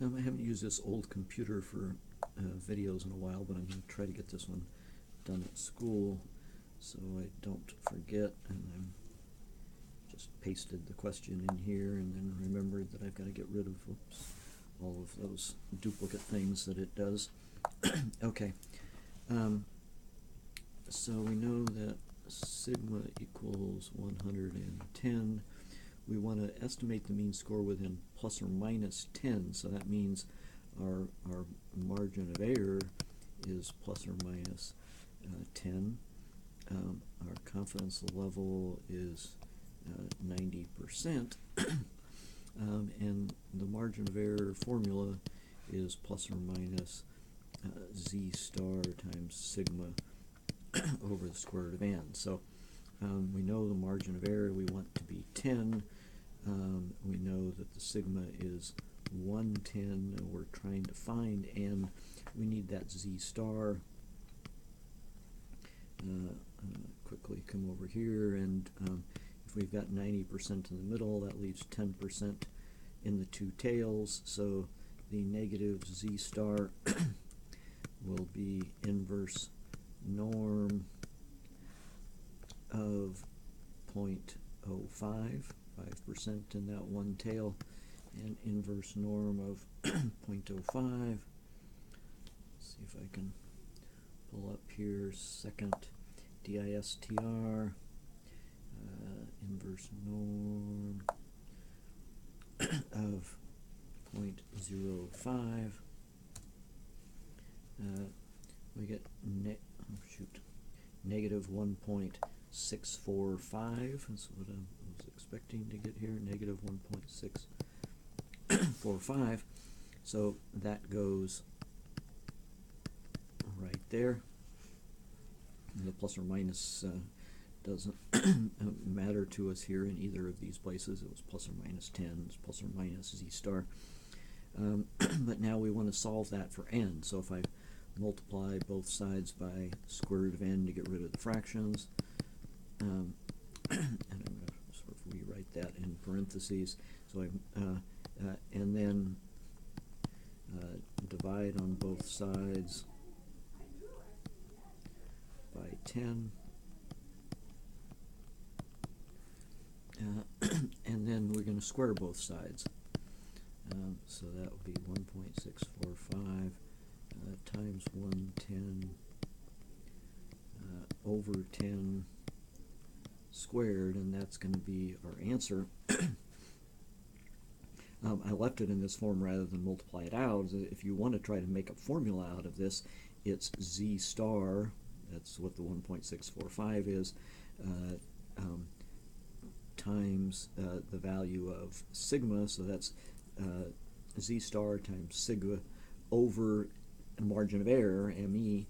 I haven't used this old computer for videos in a while, but I'm going to try to get this one done at school so I don't forget. And I'm just pasted the question in here and then remembered that I've got to get rid of all of those duplicate things that it does. Okay, so we know that sigma equals 110. We want to estimate the mean score within plus or minus 10, so that means our margin of error is plus or minus 10. Our confidence level is 90%, and the margin of error formula is plus or minus z star times sigma over the square root of n. So we know the margin of error we want to be 10. We know that the sigma is 110, and we're trying to find n. We need that z star. Quickly come over here, and if we've got 90% in the middle, that leaves 10% in the two tails, so the negative z star will be inverse norm of 0.05, 5% in that one tail, and inverse norm of 0.05. See if I can pull up here, second DISTR, inverse norm of 0.05. We get negative 1.645. That's what I was expecting to get here, negative 1.645. So that goes right there. The plus or minus doesn't matter to us here in either of these places. It was plus or minus 10, it's plus or minus z star. But now we want to solve that for n. So if I multiply both sides by square root of n to get rid of the fractions, and I'm going to sort of rewrite that in parentheses. So and then divide on both sides by 10, and then we're going to square both sides. So that would be 1.645 times 110 over 10 squared, and that's going to be our answer. I left it in this form rather than multiply it out. If you want to try to make a formula out of this, it's z star, that's what the 1.645 is, times the value of sigma, so that's z star times sigma over margin of error, ME,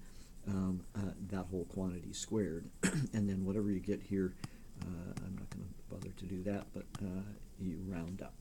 that whole quantity squared. And then whatever you get here, I'm not going to bother to do that, but you round up.